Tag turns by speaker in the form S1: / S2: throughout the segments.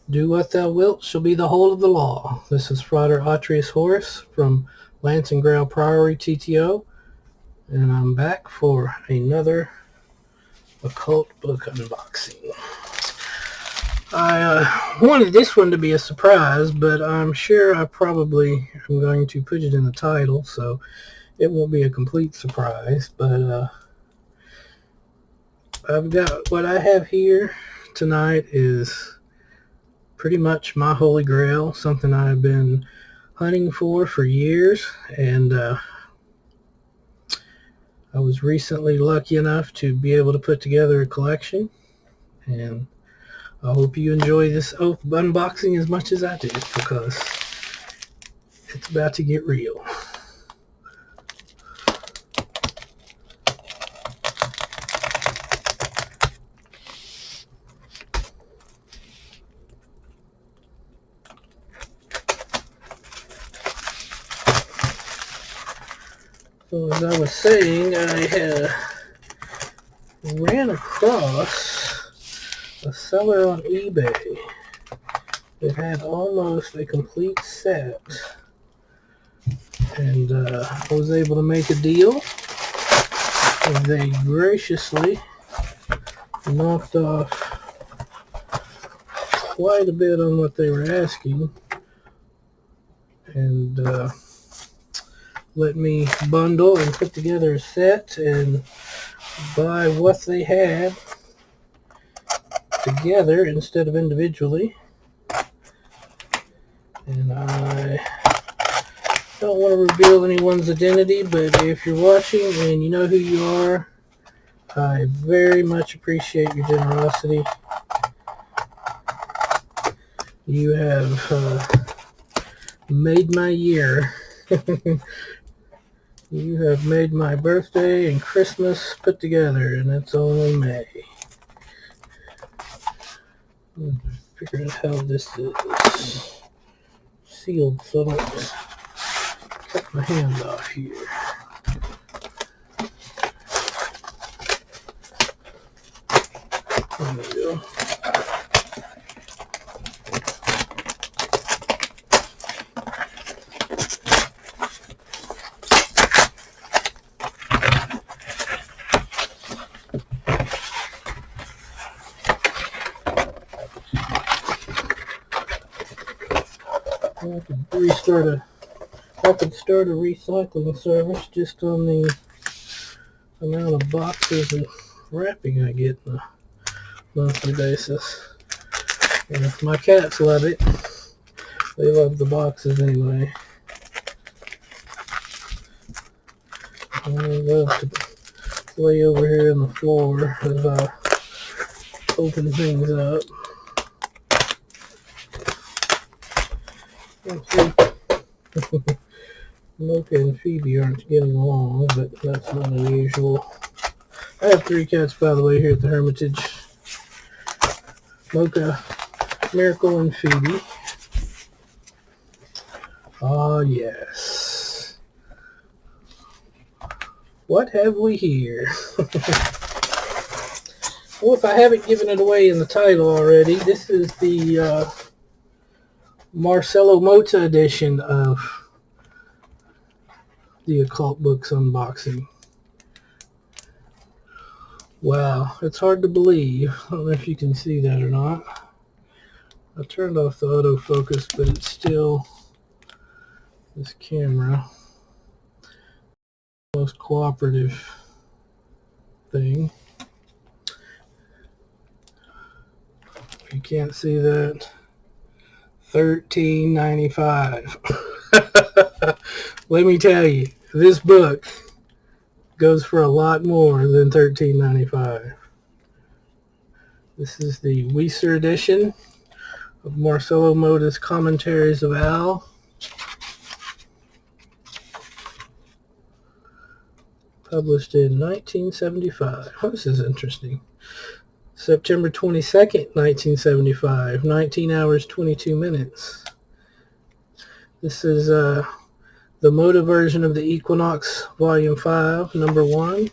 S1: Do what thou wilt shall be the whole of the law. This is Frater Atrius Horace from Lance and Grail Priory TTO, and I'm back for another occult book unboxing. I wanted this one to be a surprise, but I'm sure I probably am going to put it in the title, so it won't be a complete surprise. But I've got what I have here tonight is pretty much my holy grail, something I've been hunting for years, and I was recently lucky enough to be able to put together a collection, and I hope you enjoy this unboxing as much as I do, because it's about to get real. So as I was saying, I ran across a seller on eBay that had almost a complete set, and I was able to make a deal. They graciously knocked off quite a bit on what they were asking, and let me bundle and put together a set and buy what they had together instead of individually. And I don't want to reveal anyone's identity, but if you're watching and you know who you are, I very much appreciate your generosity. You have made my year. You have made my birthday and Christmas put together, and it's only May. Figure out how this is sealed so I don't cut my hand off here. There we go. I could start a recycling service just on the amount of boxes and wrapping I get on a monthly basis. And my cats love it. They love the boxes anyway. I love to lay over here on the floor as I open things up. Mocha and Phoebe aren't getting along, but that's not unusual. I have 3 cats, by the way, here at the Hermitage. Mocha, Miracle, and Phoebe. Ah, yes. What have we here? Well, if I haven't given it away in the title already, this is the Marcelo Motta edition of the Occult Books unboxing. Wow, it's hard to believe. I don't know if you can see that or not. I turned off the autofocus, but it's still, this camera, most cooperative thing. If you can't see that, $13.95. Let me tell you, this book goes for a lot more than $13.95. This is the Weiser edition of Marcelo Motta's Commentaries of Al. Published in 1975. Oh, this is interesting. September 22nd, 1975. 19 hours, 22 minutes. This is the Motta version of the Equinox, Volume 5, Number 1.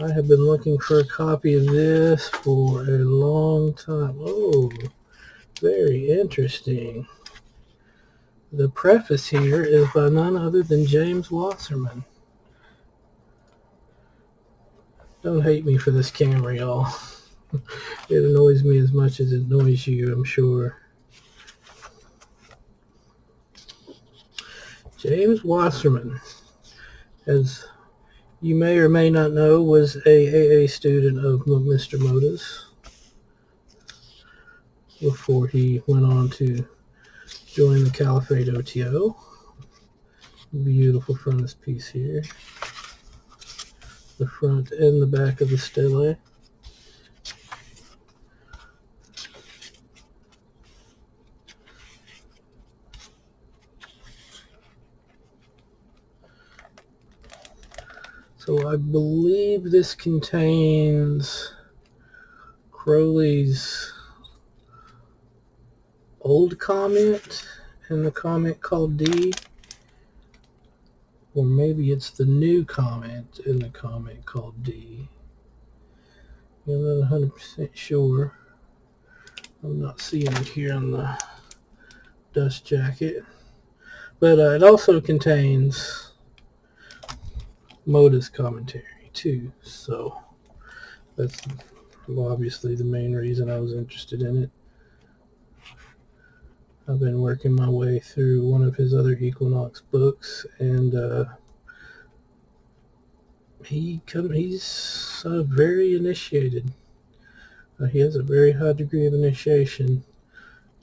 S1: I have been looking for a copy of this for a long time. Oh, very interesting. The preface here is by none other than James Wasserman. Don't hate me for this camera, y'all. It annoys me as much as it annoys you, I'm sure. James Wasserman, as you may or may not know, was a AA student of Mr. Motta's before he went on to join the Caliphate O.T.O. Beautiful frontispiece here. The front and the back of the stele. So I believe this contains Crowley's old comment and the comment called D, or maybe it's the new comment in the comment called D. I'm not 100% sure. I'm not seeing it here on the dust jacket, but it also contains Motta's commentary too, so that's obviously the main reason I was interested in it. I've been working my way through one of his other Equinox books, and he's very initiated. He has a very high degree of initiation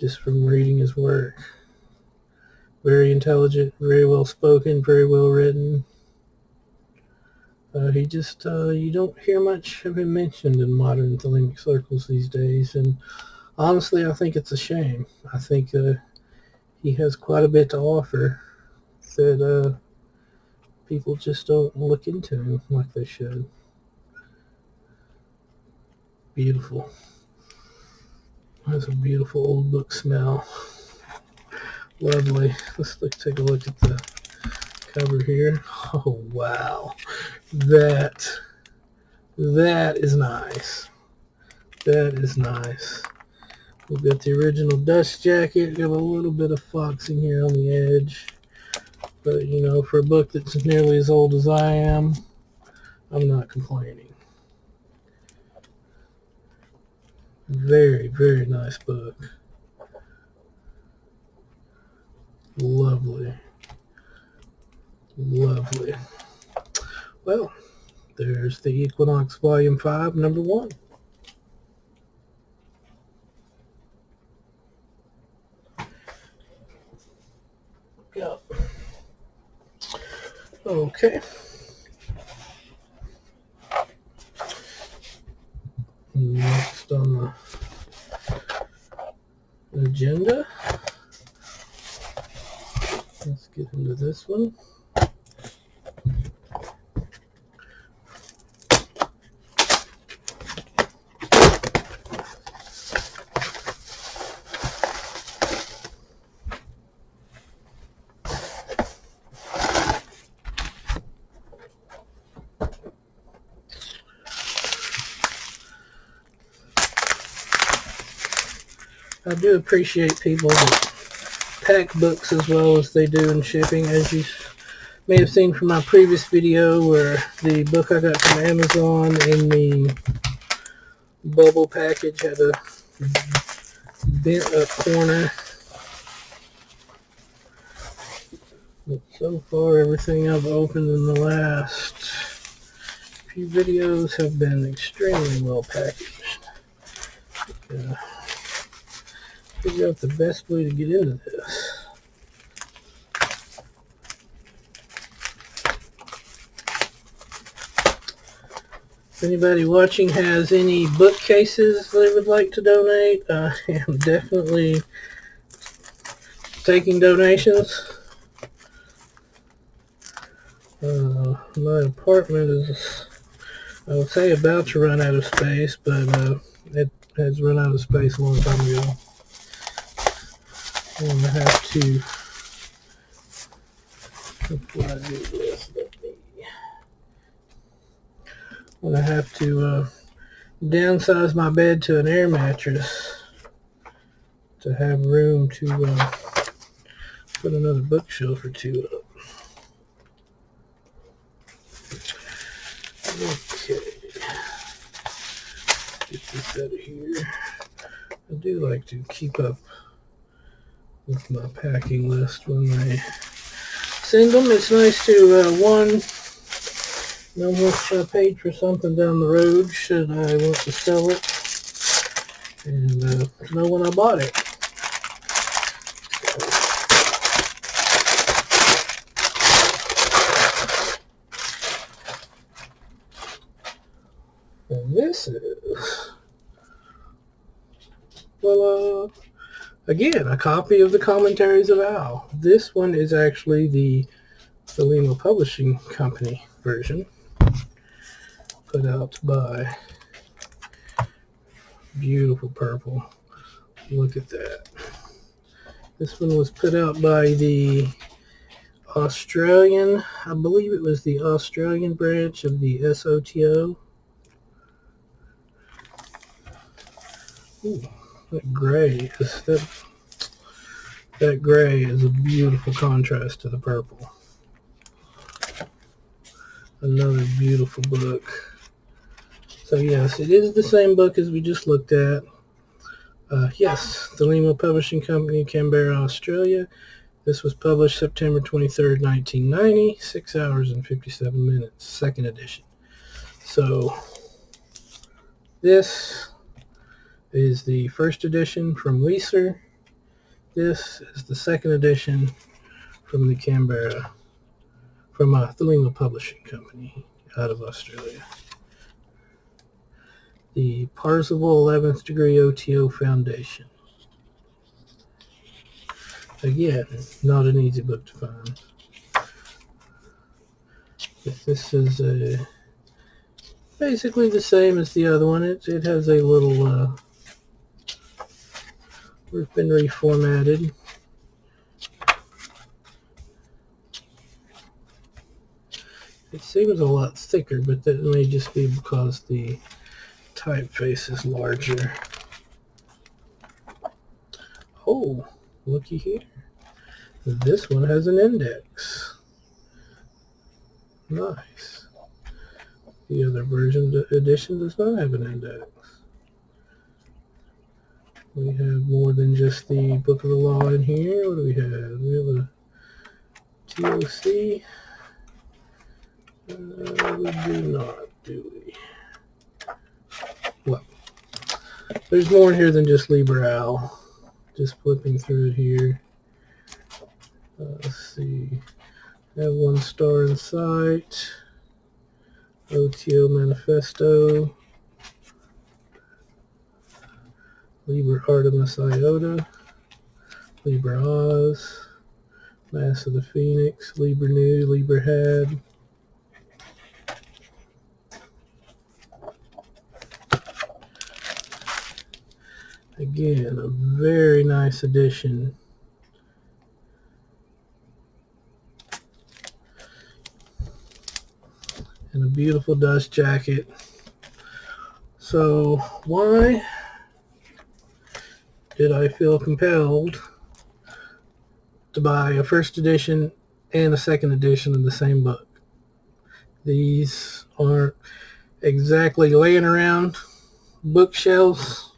S1: just from reading his work. Very intelligent, very well spoken, very well written. He just, you don't hear much of him mentioned in modern Thelemic circles these days, and honestly, I think it's a shame. I think he has quite a bit to offer that people just don't look into him like they should. Beautiful. That's a beautiful old book smell. Lovely. Let's take a look at the cover here. Oh, wow. That is nice. That is nice. We've got the original dust jacket. Got a little bit of foxing here on the edge. But, you know, for a book that's nearly as old as I am, I'm not complaining. Very, very nice book. Lovely. Lovely. Well, there's the Equinox Volume 5, Number 1. Yep. Okay. Next on the agenda, let's get into this one. I do appreciate people that pack books as well as they do in shipping, as you may have seen from my previous video where the book I got from Amazon in the bubble package had a bent up corner. But so far everything I've opened in the last few videos have been extremely well packaged. Figure out the best way to get into this. If anybody watching has any bookcases they would like to donate, I am definitely taking donations. My apartment is, I would say, about to run out of space, but it has run out of space a long time ago. I'm going to have to, before I do this, let me when I have to downsize my bed to an air mattress to have room to put another bookshelf or two up. Okay, get this out of here. I do like to keep up with my packing list when I send them. It's nice to know what I paid for something down the road should I want to sell it, and know when I bought it. And this is, well, again, a copy of the Commentaries of Al. This one is actually the Thelema Publishing Company version, put out by beautiful purple. Look at that. This one was put out by the Australian, I believe it was the Australian branch of the S.O.T.O. Ooh, that gray is that gray is a beautiful contrast to the purple. Another beautiful book. So yes, it is the same book as we just looked at. Yes, Thelema Publishing Company, Canberra, Australia. This was published September 23rd, 1990, 6 hours and 57 minutes, second edition. So this is the first edition from Weiser. This is the second edition from the Canberra, from Thelema Publishing Company out of Australia. The Parzival 11th Degree OTO Foundation. Again, not an easy book to find. This is basically the same as the other one. It has a little, it's been reformatted. It seems a lot thicker, but that may just be because the typeface is larger. Oh, looky here. This one has an index. Nice. The other edition does not have an index. We have more than just the Book of the Law in here. What do we have? We have a TOC. We do not, do we? Well, there's more in here than just Liberal. Just flipping through it here. Let's see. I have 1 star in sight. OTO Manifesto. Liber Artemis Iota. Liber Oz. Mass of the Phoenix. Liber New. Liber Had. Again, a very nice edition. And a beautiful dust jacket. So why did I feel compelled to buy a first edition and a second edition of the same book? These aren't exactly laying around bookshelves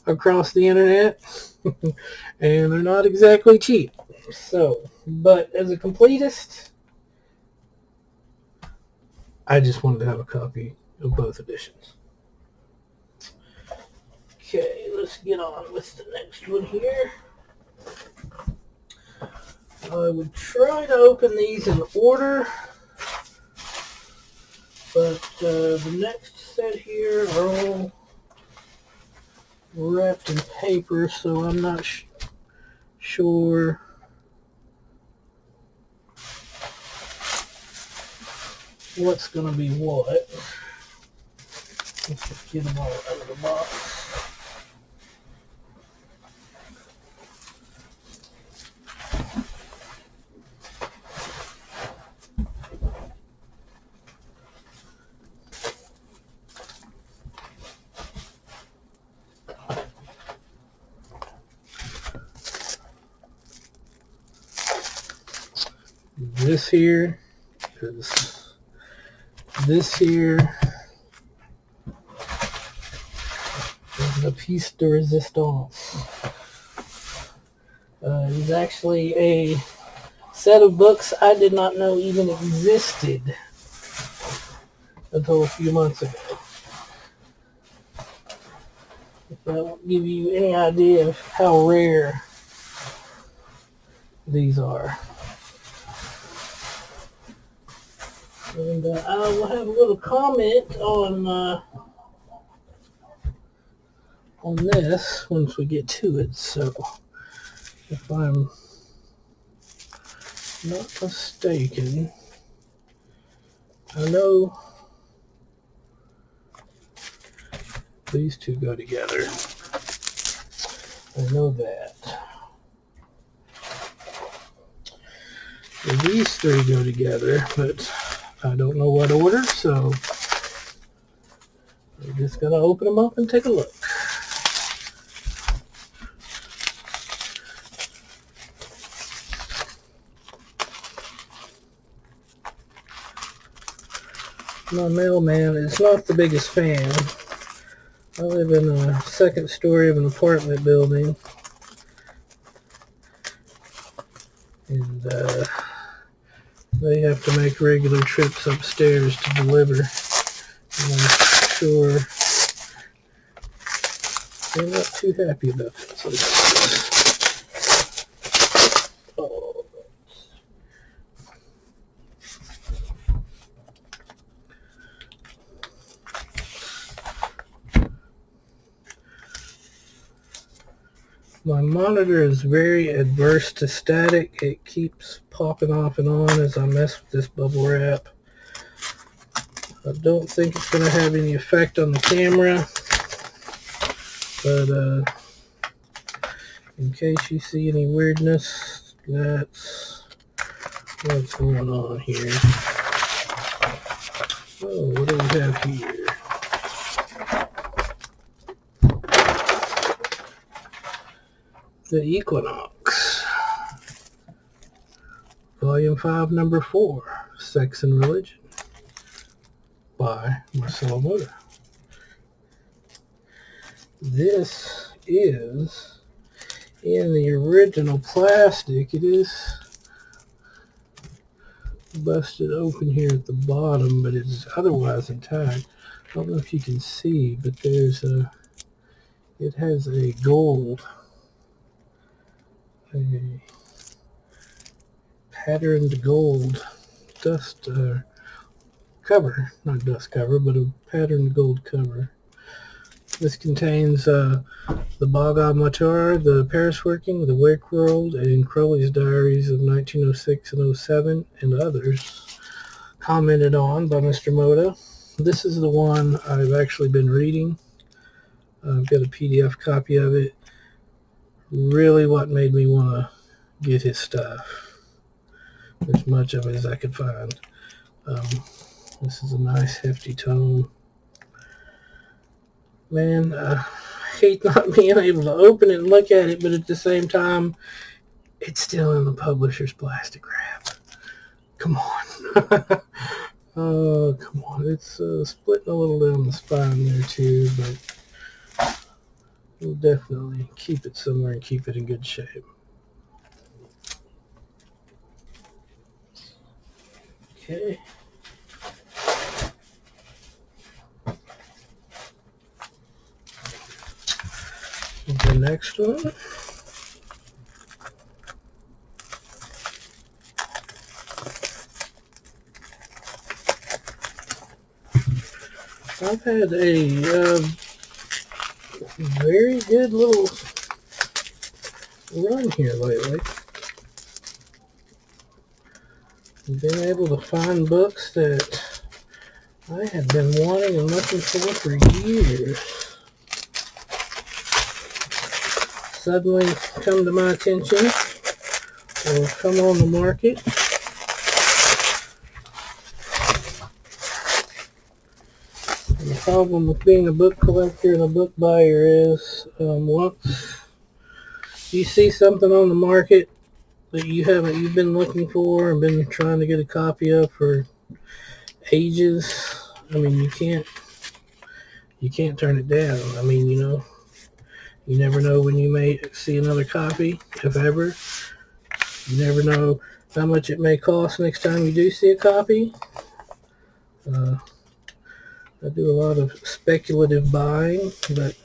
S1: across the internet, and they're not exactly cheap. So, but as a completist, I just wanted to have a copy of both editions. Okay, let's get on with the next one here. I would try to open these in order, but the next set here are all wrapped in paper, so I'm not sure what's going to be what. Let's just get them all out of the box. this here, because this here is the piece de resistance. It is actually a set of books I did not know even existed until a few months ago. If that won't give you any idea of how rare these are. And I will have a little comment on this once we get to it. So, if I'm not mistaken, I know these two go together. I know that. And these three go together, but I don't know what order, so we're just going to open them up and take a look. My mailman is not the biggest fan. I live in a second story of an apartment building, and they have to make regular trips upstairs to deliver. And I'm sure they're not too happy about it. So, my monitor is very adverse to static. It keeps popping off and on as I mess with this bubble wrap. I don't think it's going to have any effect on the camera, but in case you see any weirdness, that's what's going on here. Oh, what do we have here? The Equinox, Volume 5, Number 4, Sex and Religion, by Marcelo Motta. This is in the original plastic. It is busted open here at the bottom, but it's otherwise intact. I don't know if you can see, but there's a, it has a gold, a patterned gold dust cover, not dust cover, but a patterned gold cover. This contains the Baga Matar, the Paris Working, the Wake World, and Crowley's Diaries of 1906 and 07, and others commented on by Mr. Motta. This is the one I've actually been reading. I've got a PDF copy of it. Really what made me want to get his stuff, as much of it as I could find. This is a nice hefty tome. Man, I hate not being able to open it and look at it, but at the same time, it's still in the publisher's plastic wrap. Come on. Oh, come on. It's splitting a little down the spine there too, but we'll definitely keep it somewhere and keep it in good shape. Okay. The next one. I've had a very good little run here lately. I've been able to find books that I had been wanting and looking for years. Suddenly come to my attention or come on the market. And the problem with being a book collector and a book buyer is once you see something on the market that you've been looking for and been trying to get a copy of for ages. I mean, you can't turn it down. I mean, you never know when you may see another copy, if ever. You never know how much it may cost next time you do see a copy. I do a lot of speculative buying, but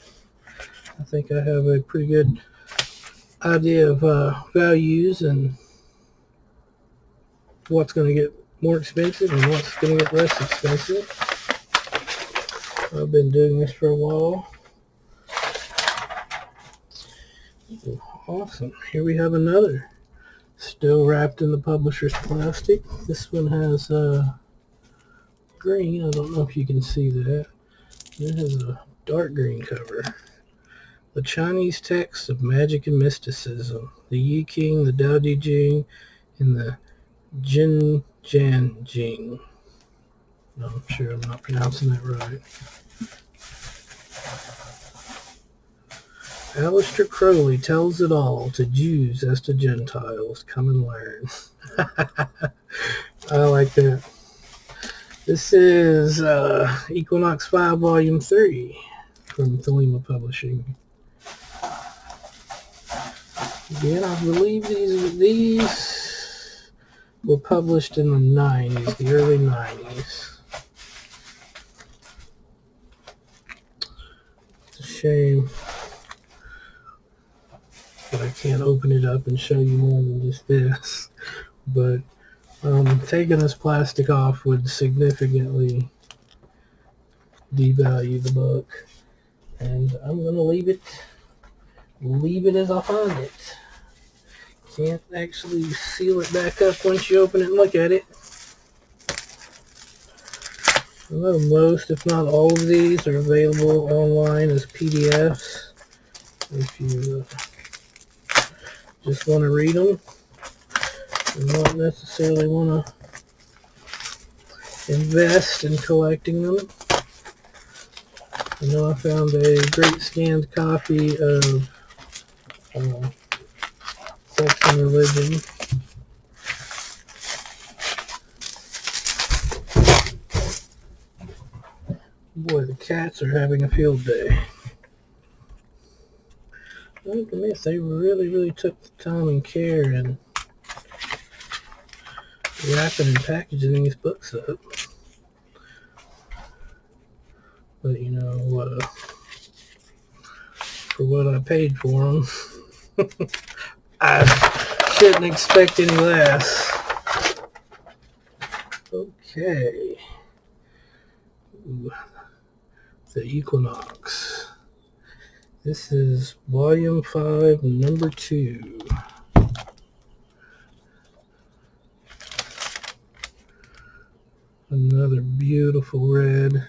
S1: I think I have a pretty good idea of values and what's going to get more expensive and what's going to get less expensive. I've been doing this for a while. Awesome. Here we have another. Still wrapped in the publisher's plastic. This one has green. I don't know if you can see that. It has a dark green cover. The Chinese texts of Magick and Mysticism. The Yi King, the Tao Te Ching, and the Jin Jan Jing. No, I'm sure I'm not pronouncing that right. Aleister Crowley tells it all to Jews as to Gentiles. Come and learn. I like that. This is Equinox 5 Volume 3 from Thelema Publishing. Again, I believe these were published in the 90s, the early 90s. It's a shame that I can't open it up and show you more than just this. But taking this plastic off would significantly devalue the book. And I'm going to leave it as I find it. Can't actually seal it back up once you open it and look at it. I know most, if not all of these are available online as PDFs. If you just want to read them and not necessarily want to invest in collecting them. I know I found a great scanned copy of Sex and Religion. Boy, the cats are having a field day. I have to admit, they really took the time and care in wrapping and packaging these books up. But for what I paid for them, I shouldn't expect any less. Okay. Ooh, the Equinox. This is Volume 5, Number 2. Another beautiful red.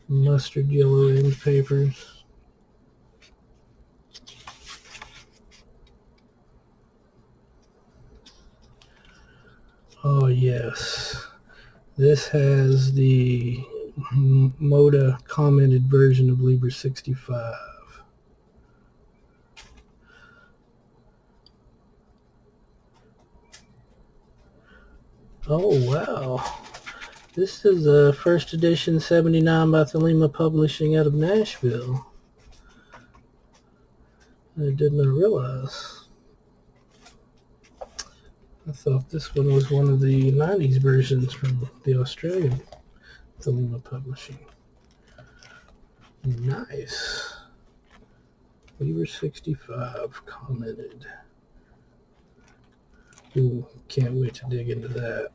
S1: Mustard yellow end papers. Oh yes, this has the Motta commented version of Liber 65. Oh wow, this is a first edition 79 by Thelema Publishing out of Nashville. I did not realize. I thought this one was one of the 90s versions from the Australian Thelema Publishing. Nice. Liber 65 commented. Ooh, can't wait to dig into that.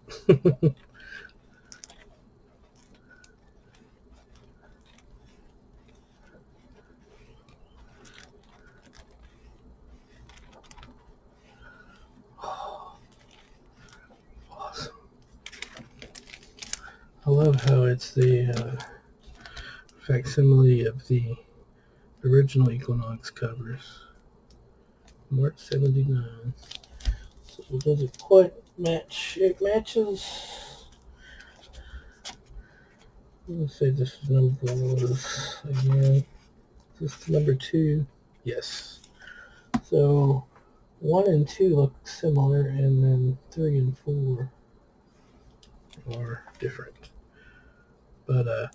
S1: Awesome. I love how it's the facsimile of the original Equinox covers. March 79. So it doesn't quite match. It matches. Let's say this is number was again. Is this number 2? Yes. So 1 and 2 look similar, and then 3 and 4 are different. But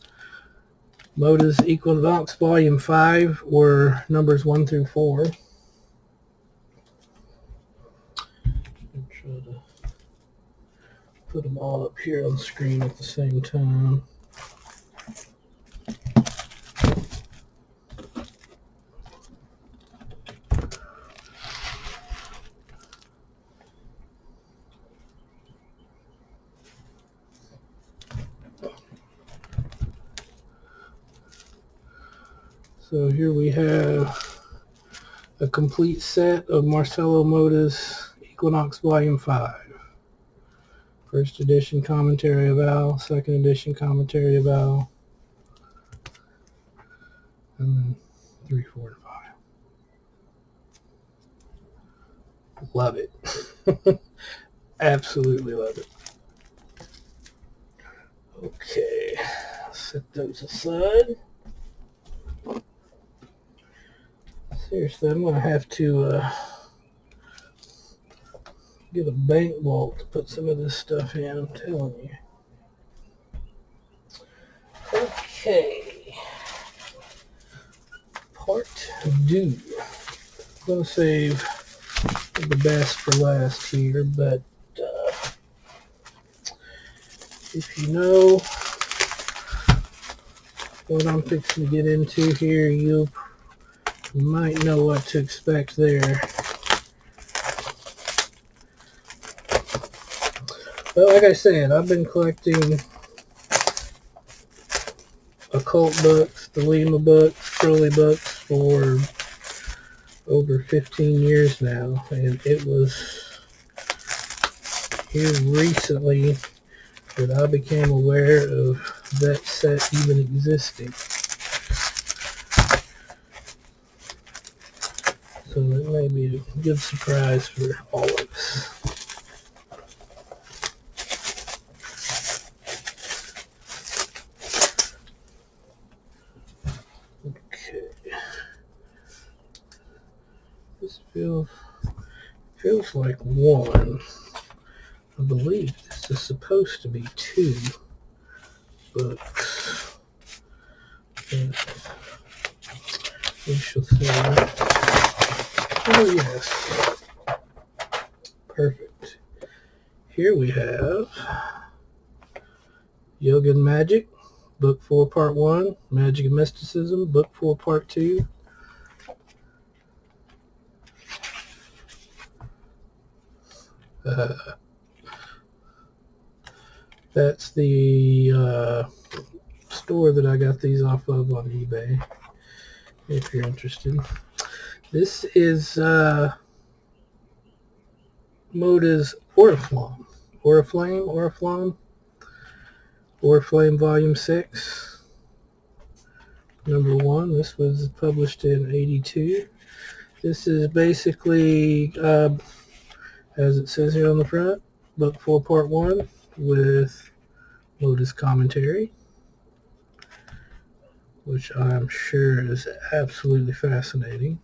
S1: Motta's Equinox Volume 5 were numbers 1 through 4. I'll try to put them all up here on the screen at the same time. So here we have a complete set of Marcelo Motta's Equinox Volume 5. First edition Commentary of Al, second edition Commentary of Al, and then 3, 4, and 5. Love it. Absolutely love it. Okay, set those aside. Seriously, I'm going to have to get a bank vault to put some of this stuff in, I'm telling you. Okay. Part 2. I'm going to save the best for last here, but if you know what I'm fixing to get into here, you might know what to expect there. But like I said, I've been collecting occult books, Thelema books, Crowley books for over 15 years now, and it was here recently that I became aware of that set even existing. So it may be a good surprise for all of us. Okay. This feels like 1. I believe this is supposed to be 2 books. But we shall see. Oh yes. Perfect. Here we have Yoga and Magick, Book 4, Part 1. Magick and Mysticism, Book 4, Part 2. That's the store that I got these off of on eBay, if you're interested. This is Motta's Oriflamme. Oriflamme Volume 6, number 1. This was published in 82. This is basically, as it says here on the front, Book 4, Part 1 with Motta's commentary, which I'm sure is absolutely fascinating.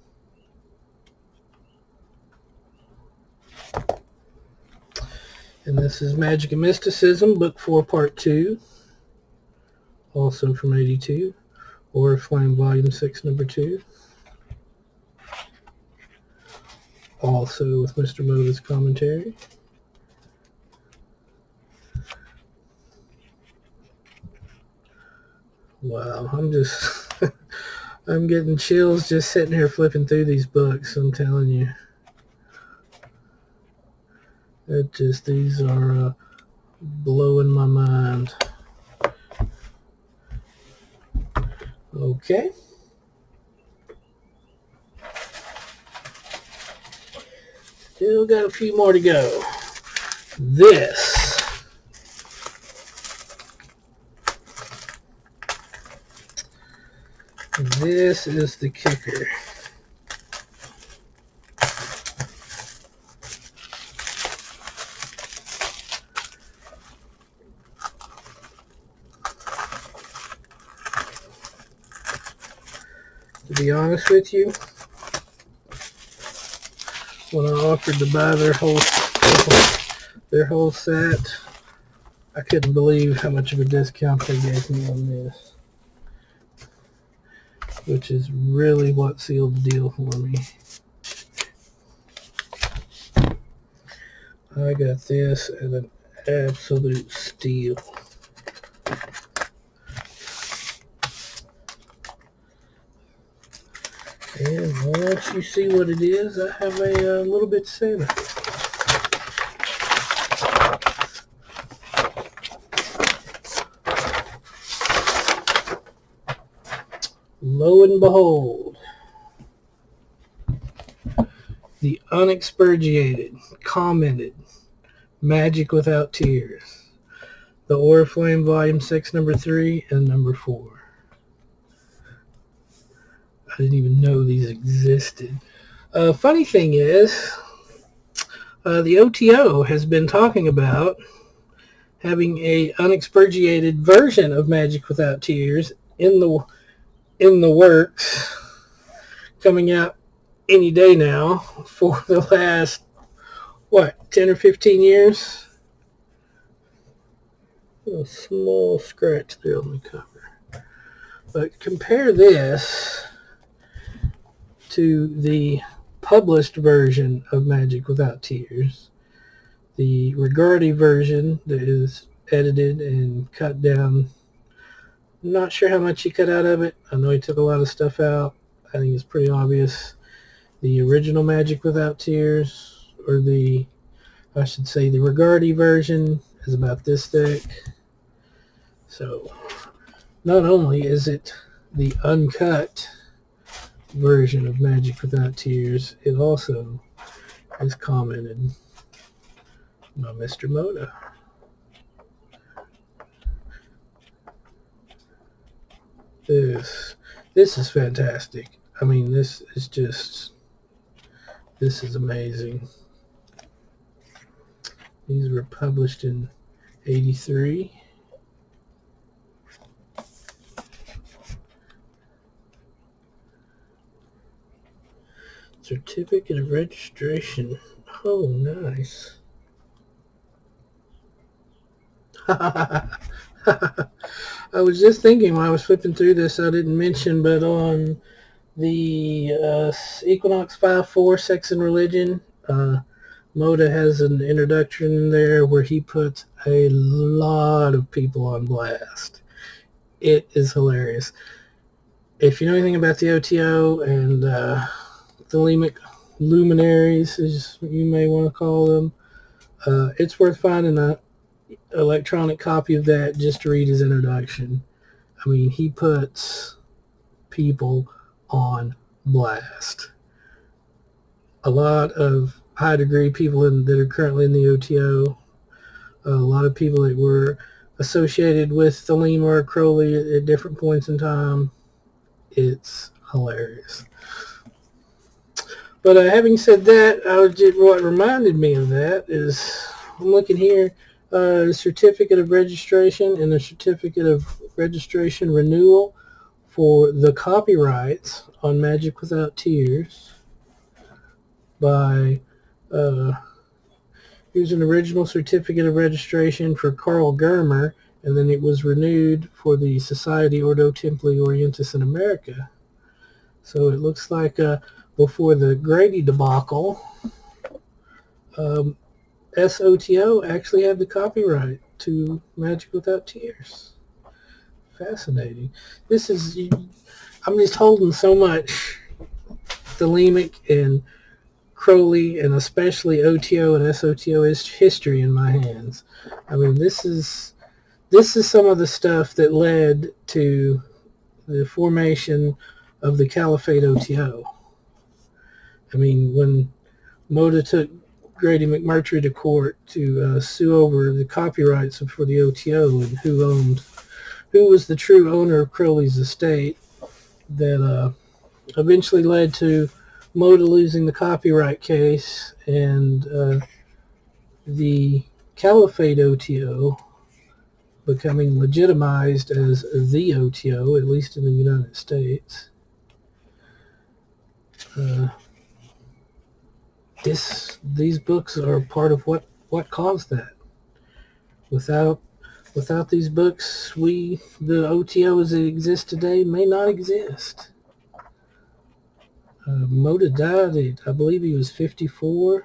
S1: And this is Magick and Mysticism, Book 4, Part 2, also from 82, Oriflamme Volume 6, Number 2, also with Mr. Motta's commentary. Wow, I'm getting chills just sitting here flipping through these books, I'm telling you. These are blowing my mind. Okay. Still got a few more to go. This is the kicker. To be honest with you, when I offered to buy their whole set. I couldn't believe how much of a discount they gave me on this, which is really what sealed the deal for me. I got this at an absolute steal. And once you see what it is, I have a little bit to say about it. Lo and behold, the Unexpurgated, commented, Magic Without Tears, the Oriflamme Volume 6, Number 3, and Number 4. I didn't even know these existed. Funny thing is, the O.T.O. has been talking about having a unexpurgated version of Magic Without Tears in the works, coming out any day now for the last, 10 or 15 years? A small scratch there on the cover. But compare this to the published version of Magic Without Tears, the Rigardi version that is edited and cut down. I'm not sure how much he cut out of it. I know he took a lot of stuff out. I think it's pretty obvious. The original Magic Without Tears, or the Rigardi version, is about this thick. So not only is it the uncut version of Magic Without Tears, it also is commented by Mr. Motta. This is fantastic. I mean, this is amazing. These were published in '83. Certificate of registration. Oh, nice. I was just thinking when I was flipping through this, I didn't mention, but on the Equinox 5.4 Sex and Religion, Motta has an introduction in there where he puts a lot of people on blast. It is hilarious. If you know anything about the O.T.O. and Thelemic luminaries, as you may want to call them, it's worth finding an electronic copy of that just to read his introduction. I mean, he puts people on blast. A lot of high degree people that are currently in the O.T.O., a lot of people that were associated with Thelema or Crowley at different points in time. It's hilarious. But having said that, what reminded me of that is, I'm looking here, a certificate of registration and a certificate of registration renewal for the copyrights on Magic Without Tears by, here's an original certificate of registration for Carl Germer, and then it was renewed for the Society Ordo Templi Orientis in America. So it looks like before the Grady debacle, S.O.T.O. actually had the copyright to Magic Without Tears. Fascinating. I'm just holding so much Thelemic and Crowley, and especially O.T.O. and S.O.T.O. history in my hands. I mean, this is some of the stuff that led to the formation of the Caliphate O.T.O. I mean, when Motta took Grady McMurtry to court to sue over the copyrights for the O.T.O. and who was the true owner of Crowley's estate, that eventually led to Motta losing the copyright case and the Caliphate O.T.O. becoming legitimized as the O.T.O., at least in the United States. these books are part of what caused that. Without these books, the OTO as it exists today may not exist. Motta died, I believe he was 54.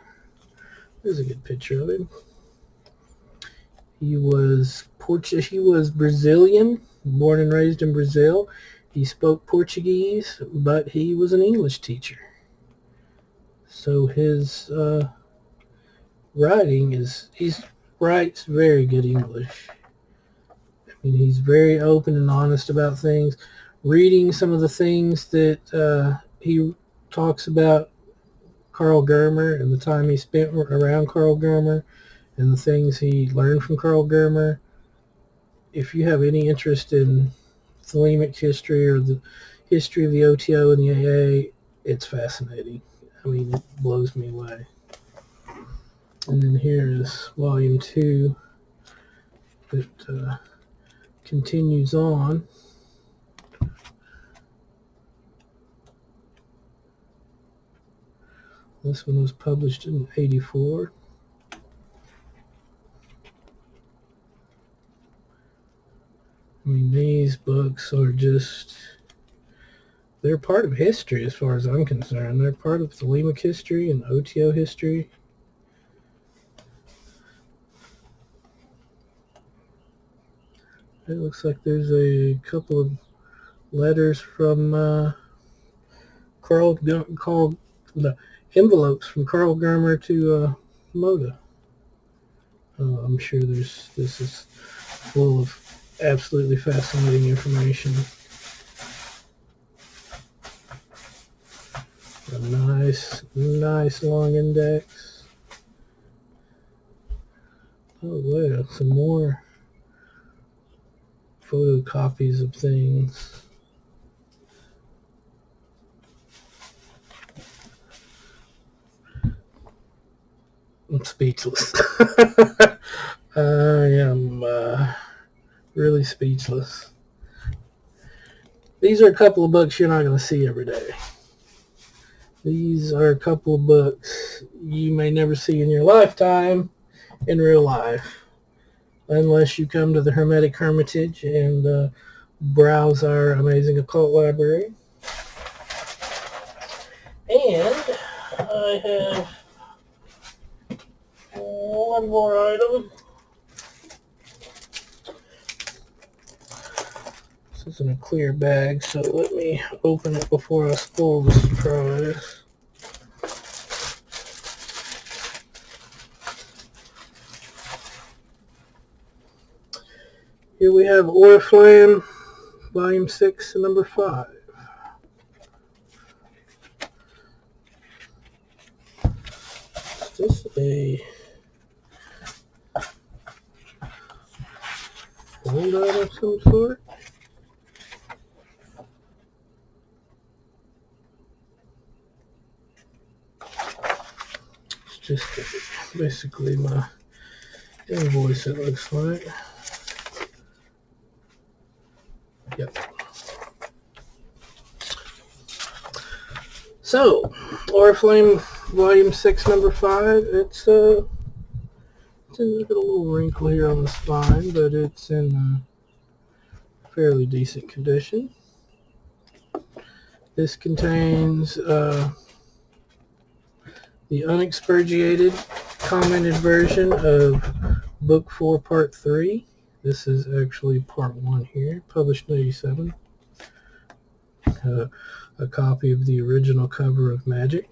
S1: There's a good picture of him. He was Brazilian, born and raised in Brazil. He spoke Portuguese, but he was an English teacher. So his writing he writes very good English. I mean, he's very open and honest about things. Reading some of the things that he talks about Carl Germer and the time he spent around Carl Germer and the things he learned from Carl Germer. If you have any interest in Thelemic history or the history of the OTO and the AA, it's fascinating. I mean, it blows me away. And then here is volume 2 that continues on. This one was published in 84. I mean, these books are just, they're part of history as far as I'm concerned. They're part of Thelemic history and OTO history. It looks like there's a couple of letters from envelopes from Carl Germer to Motta. I'm sure this is full of absolutely fascinating information. A nice long index. Oh wow, some more photocopies of things. I'm speechless. I am really speechless. These are a couple of books you're not going to see every day. These are a couple of books you may never see in your lifetime in real life, unless you come to the Hermetic Hermitage and browse our amazing occult library. And I have one more item. This is in a clear bag, so let me open it before I spoil the surprise. Here we have Oriflamme, Volume 6, Number 5. Is this a foldout of some sort? It's just basically my invoice, it looks like. Yep. So, Oriflamme, Volume 6, Number 5. It's got a little wrinkle here on the spine, but it's in fairly decent condition. This contains the Unexpurgated commented version of Book 4, Part 3. This is actually Part 1 here, published in 87. A copy of the original cover of Magick.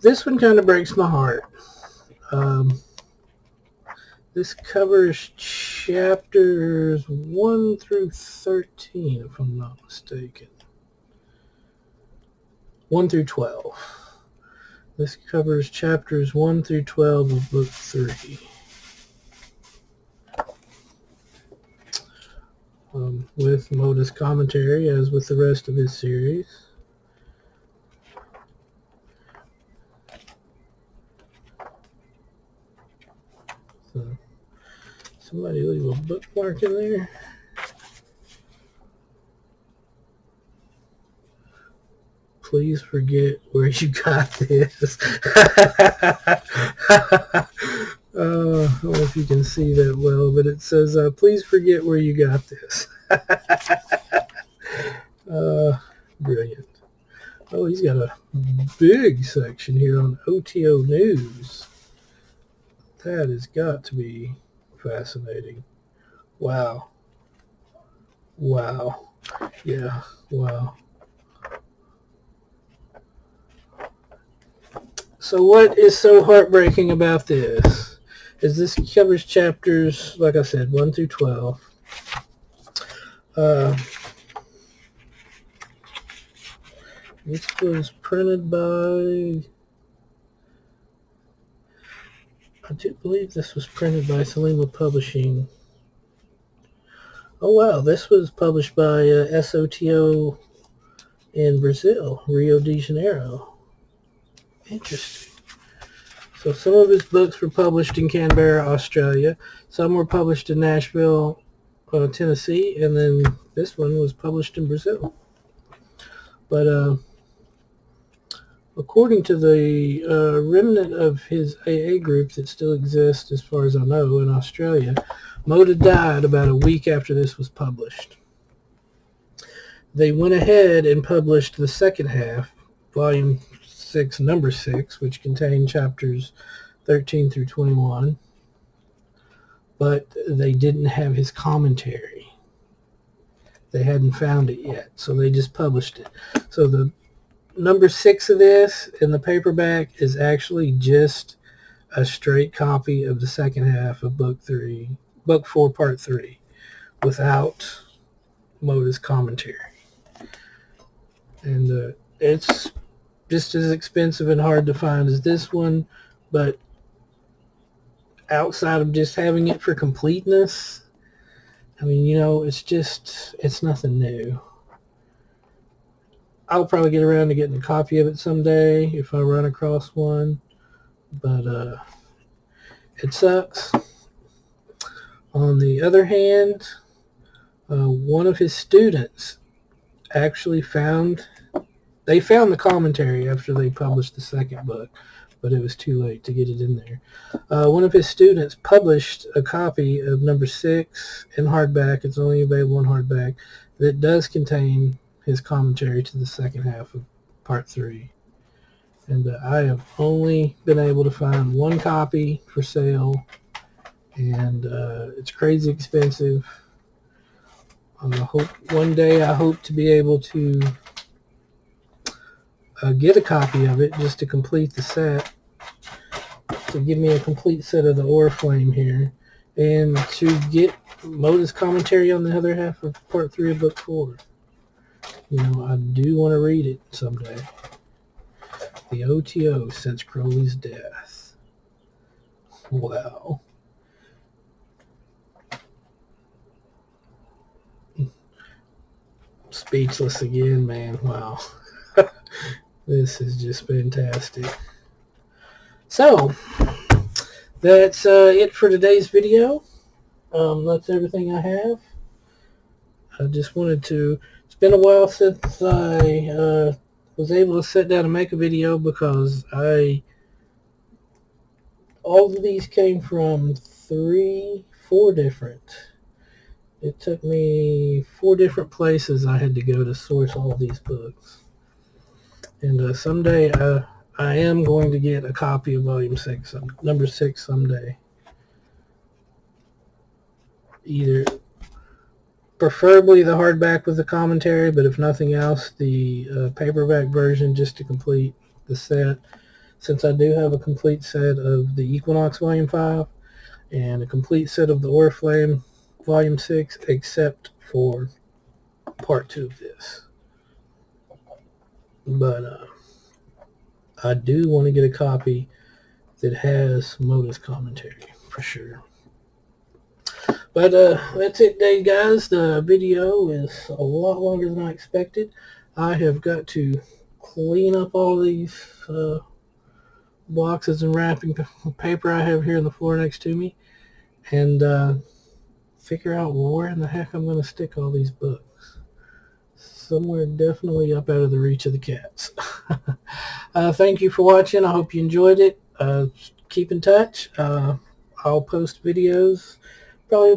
S1: This one kind of breaks my heart. This covers chapters 1 through 13, if I'm not mistaken. 1 through 12. This covers chapters 1 through 12 of Book 3. With Motta's commentary, as with the rest of his series. So, somebody leave a bookmark in there. Please forget where you got this. I don't know if you can see that well, but it says, please forget where you got this. Brilliant. Oh, he's got a big section here on O.T.O. news. That has got to be fascinating. Wow. Wow. Yeah, wow. So what is so heartbreaking about this is this covers chapters, like I said, 1 through 12. This was printed by, I do believe this was printed by Thelema Publishing. Oh wow, this was published by S.O.T.O. in Brazil, Rio de Janeiro. Interesting. So some of his books were published in Canberra, Australia. Some were published in Nashville, Tennessee, and then this one was published in Brazil. But according to the remnant of his AA group that still exists, as far as I know, in Australia, Motta died about a week after this was published. They went ahead and published the second half, Volume 6, Number 6, which contained chapters 13 through 21, but they didn't have his commentary. They hadn't found it yet, so they just published it. So the number 6 of this in the paperback is actually just a straight copy of the second half of Book 4, Part 3, without Motta's commentary. And it's just as expensive and hard to find as this one, but outside of just having it for completeness, I mean, you know, it's nothing new. I'll probably get around to getting a copy of it someday if I run across one, but it sucks. On the other hand, one of his students actually found the commentary after they published the second book, but it was too late to get it in there. One of his students published a copy of number 6 in hardback. It's only available in hardback. That does contain his commentary to the second half of Part 3. And I have only been able to find one copy for sale, and it's crazy expensive. One day I hope to be able to get a copy of it just to complete the set, to give me a complete set of the Oriflamme here, and to get Motta's commentary on the other half of Part 3 of Book 4. You know, I do want to read it someday. The O.T.O. since Crowley's death. Wow. Speechless again, man. Wow. This is just fantastic. So, that's it for today's video. That's everything I have. I just wanted to... It's been a while since I was able to sit down and make a video, because all of these came from 4 different... It took me 4 different places I had to go to source all these books. And someday I am going to get a copy of Volume 6, Number 6 someday. Either, preferably the hardback with the commentary, but if nothing else, the paperback version just to complete the set. Since I do have a complete set of the Equinox Volume 5 and a complete set of the Oriflamme Volume 6, except for Part 2 of this. But I do want to get a copy that has Motta's commentary, for sure. But that's it today, guys. The video is a lot longer than I expected. I have got to clean up all these boxes and wrapping paper I have here on the floor next to me, and figure out where in the heck I'm going to stick all these books. somewhere definitely up out of the reach of the cats. Thank you for watching. I hope you enjoyed it. Keep in touch. I'll post videos. Probably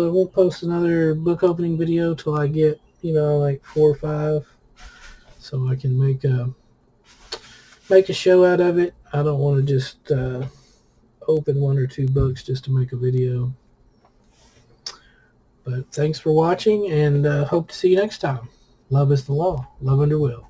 S1: won't post another book opening video till I get, like 4 or 5, so I can make a show out of it. I don't want to just open 1 or 2 books just to make a video. But thanks for watching, and hope to see you next time. Love is the law. Love under will.